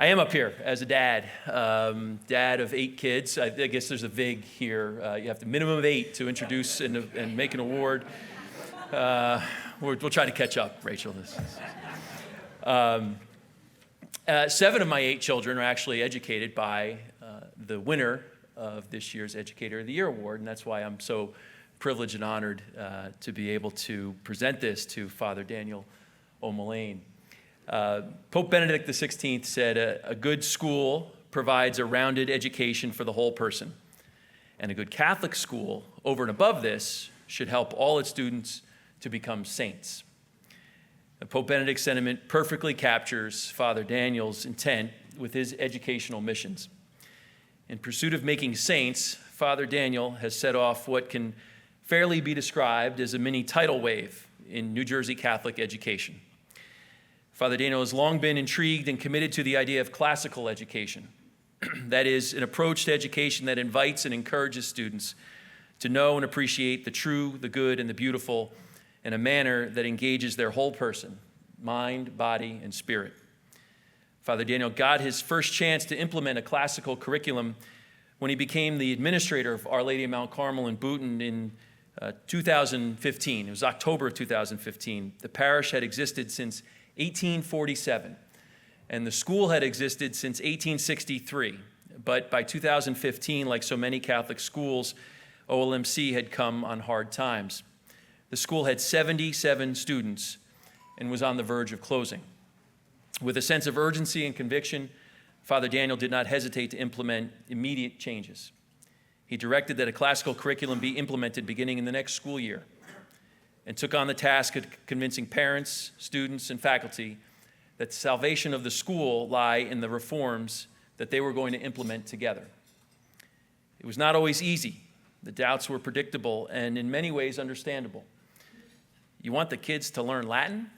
I am up here as a dad, dad of 8 kids. I guess there's a VIG here. You have to minimum of 8 to introduce and make an award. We'll try to catch up, Rachel. 7 of my 8 children are actually educated by the winner of this year's Educator of the Year Award, and that's why I'm so privileged and honored to be able to present this to Father Daniel O'Mullane. Pope Benedict XVI said, a good school provides a rounded education for the whole person. And a good Catholic school, over and above this, should help all its students to become saints. Pope Benedict's sentiment perfectly captures Father Daniel's intent with his educational missions. In pursuit of making saints, Father Daniel has set off what can fairly be described as a mini tidal wave in New Jersey Catholic education. Father Daniel has long been intrigued and committed to the idea of classical education. That is, an approach to education that invites and encourages students to know and appreciate the true, the good, and the beautiful in a manner that engages their whole person, mind, body, and spirit. Father Daniel got his first chance to implement a classical curriculum when he became the administrator of Our Lady of Mount Carmel in Boonton in 2015. It was October of 2015. The parish had existed since 1847, and the school had existed since 1863. But by 2015, like so many Catholic schools, OLMC had come on hard times. The school had 77 students and was on the verge of closing. With a sense of urgency and conviction, Father Daniel did not hesitate to implement immediate changes. He directed that a classical curriculum be implemented beginning in the next school year, and took on the task of convincing parents, students, and faculty that the salvation of the school lie in the reforms that they were going to implement together. It was not always easy. The doubts were predictable and in many ways understandable. You want the kids to learn Latin?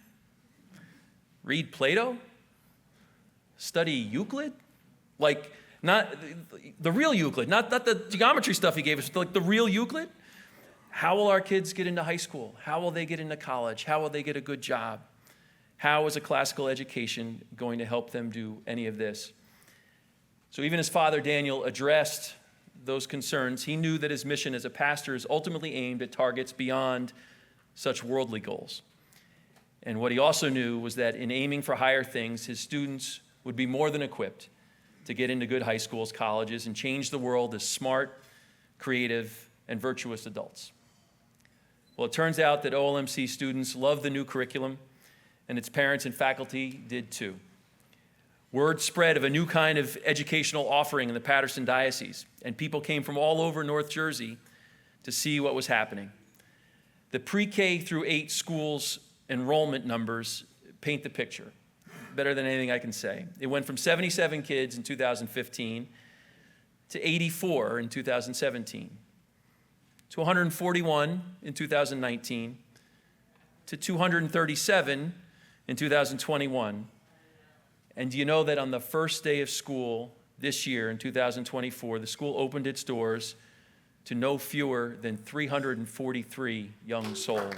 Read Plato? Study Euclid? Like, not the real Euclid, not the geometry stuff he gave us, like the real Euclid? How will our kids get into high school? How will they get into college? How will they get a good job? How is a classical education going to help them do any of this? So even as Father Daniel addressed those concerns, he knew that his mission as a pastor is ultimately aimed at targets beyond such worldly goals. And what he also knew was that in aiming for higher things, his students would be more than equipped to get into good high schools, colleges, and change the world as smart, creative, and virtuous adults. Well, it turns out that OLMC students loved the new curriculum, and its parents and faculty did too. Word spread of a new kind of educational offering in the Paterson Diocese, and people came from all over North Jersey to see what was happening. The pre-K through 8 schools enrollment numbers paint the picture better than anything I can say. It went from 77 kids in 2015 to 84 in 2017. To 141 in 2019, to 237 in 2021. And do you know that on the first day of school this year in 2024, the school opened its doors to no fewer than 343 young souls.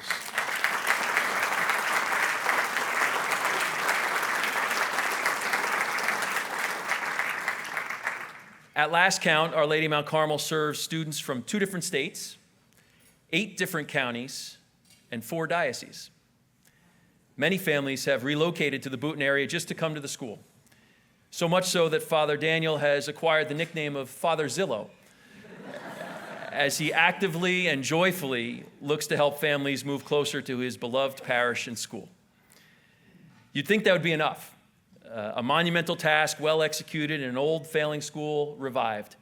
At last count, Our Lady of Mount Carmel serves students from 2 different states, 8 different counties, and 4 dioceses. Many families have relocated to the Boonton area just to come to the school. So much so that Father Daniel has acquired the nickname of Father Zillow, as he actively and joyfully looks to help families move closer to his beloved parish and school. You'd think that would be enough. A monumental task, well executed, and an old failing school revived.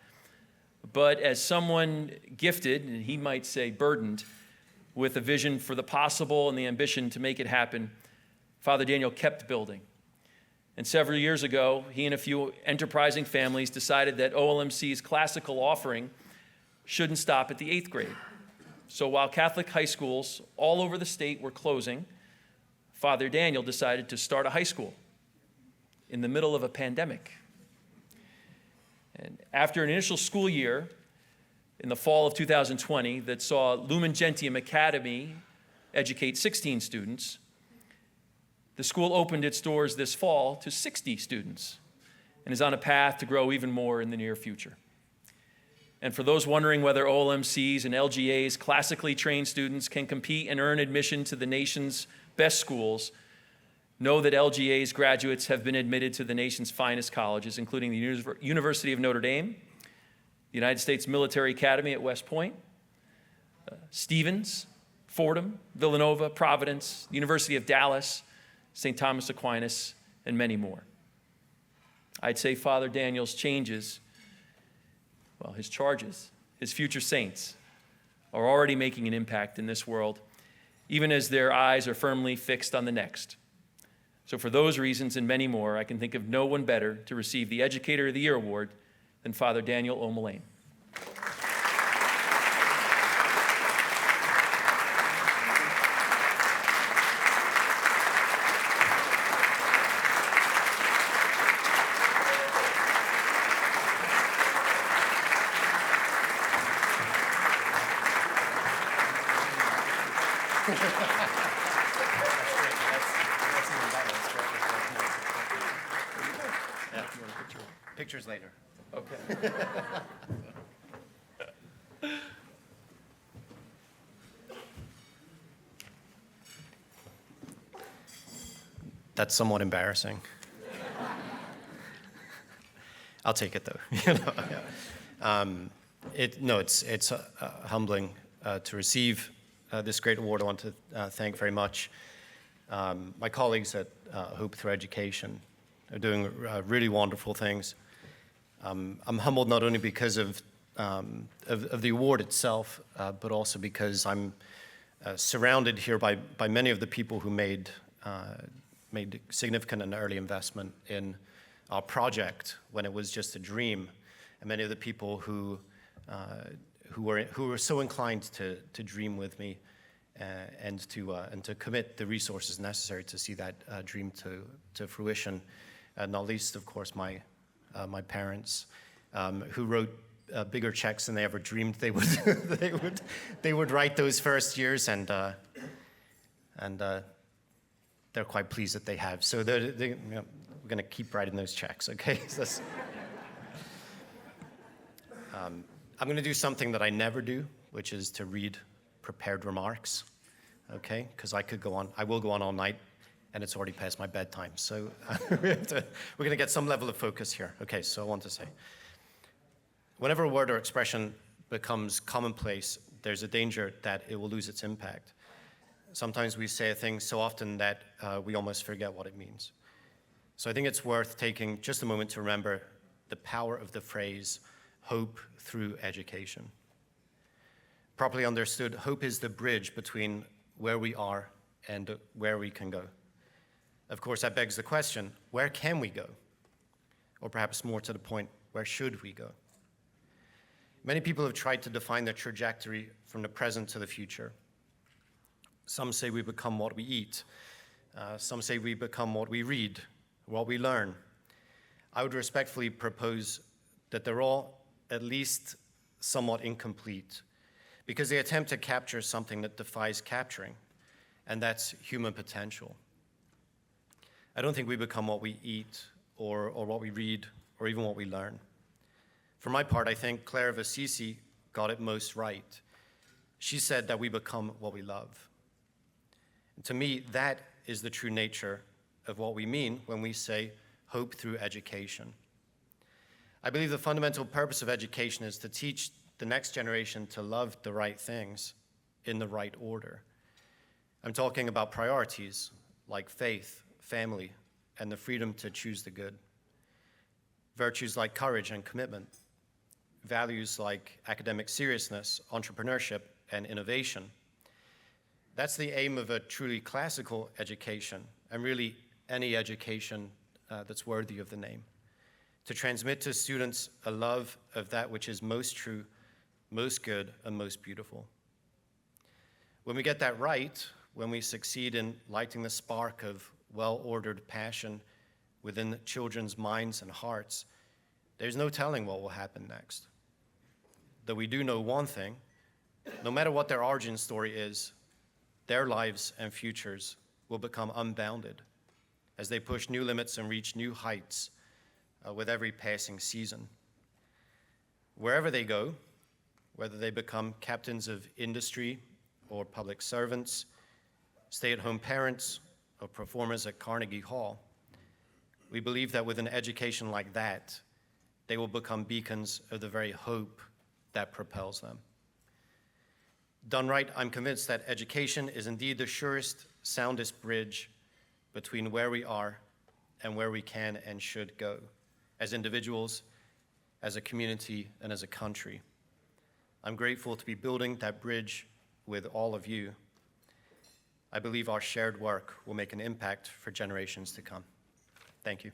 But as someone gifted, and he might say burdened, with a vision for the possible and the ambition to make it happen, Father Daniel kept building. And several years ago, he and a few enterprising families decided that OLMC's classical offering shouldn't stop at the 8th grade. So while Catholic high schools all over the state were closing, Father Daniel decided to start a high school in the middle of a pandemic. And after an initial school year in the fall of 2020 that saw Lumen Gentium Academy educate 16 students, the school opened its doors this fall to 60 students and is on a path to grow even more in the near future. And for those wondering whether OLMC's and LGA's classically trained students can compete and earn admission to the nation's best schools, know that LGA's graduates have been admitted to the nation's finest colleges, including the University of Notre Dame, the United States Military Academy at West Point, Stevens, Fordham, Villanova, Providence, the University of Dallas, St. Thomas Aquinas, and many more. I'd say Father Daniel's changes, well, his charges, his future saints, are already making an impact in this world, even as their eyes are firmly fixed on the next. So for those reasons and many more, I can think of no one better to receive the Educator of the Year award than Father Daniel O. Mullane. Pictures later. Okay. That's somewhat embarrassing. I'll take it though. It's humbling to receive this great award. I want to thank very much my colleagues at Hope Through Education. They're doing really wonderful things. I'm humbled not only because of the award itself, but also because I'm surrounded here by many of the people who made significant and early investment in our project when it was just a dream, and many of the people who were so inclined to dream with me and to commit the resources necessary to see that dream to fruition. Not least, of course, my parents, who wrote bigger checks than they ever dreamed they would they would write those first years, and they're quite pleased that they have. So we're going to keep writing those checks, okay? I'm going to do something that I never do, which is to read prepared remarks, okay? Because I will go on all night, and it's already past my bedtime. So we're going to get some level of focus here. Okay, so I want to say, whenever a word or expression becomes commonplace, there's a danger that it will lose its impact. Sometimes we say a thing so often that we almost forget what it means. So I think it's worth taking just a moment to remember the power of the phrase, hope through education. Properly understood, hope is the bridge between where we are and where we can go. Of course, that begs the question, where can we go? Or perhaps more to the point, where should we go? Many people have tried to define the trajectory from the present to the future. Some say we become what we eat. Some say we become what we read, what we learn. I would respectfully propose that they're all at least somewhat incomplete, because they attempt to capture something that defies capturing, and that's human potential. I don't think we become what we eat or what we read or even what we learn. For my part, I think Claire of Assisi got it most right. She said that we become what we love. And to me, that is the true nature of what we mean when we say hope through education. I believe the fundamental purpose of education is to teach the next generation to love the right things in the right order. I'm talking about priorities like faith, family, and the freedom to choose the good. Virtues like courage and commitment. Values like academic seriousness, entrepreneurship, and innovation. That's the aim of a truly classical education, and really any education that's worthy of the name. To transmit to students a love of that which is most true, most good, and most beautiful. When we get that right, when we succeed in lighting the spark of well-ordered passion within children's minds and hearts, there's no telling what will happen next. Though we do know one thing, no matter what their origin story is, their lives and futures will become unbounded as they push new limits and reach new heights with every passing season. Wherever they go, whether they become captains of industry or public servants, stay-at-home parents, or performers at Carnegie Hall, we believe that with an education like that, they will become beacons of the very hope that propels them. Done right, I'm convinced that education is indeed the surest, soundest bridge between where we are and where we can and should go, as individuals, as a community, and as a country. I'm grateful to be building that bridge with all of you. I believe our shared work will make an impact for generations to come. Thank you.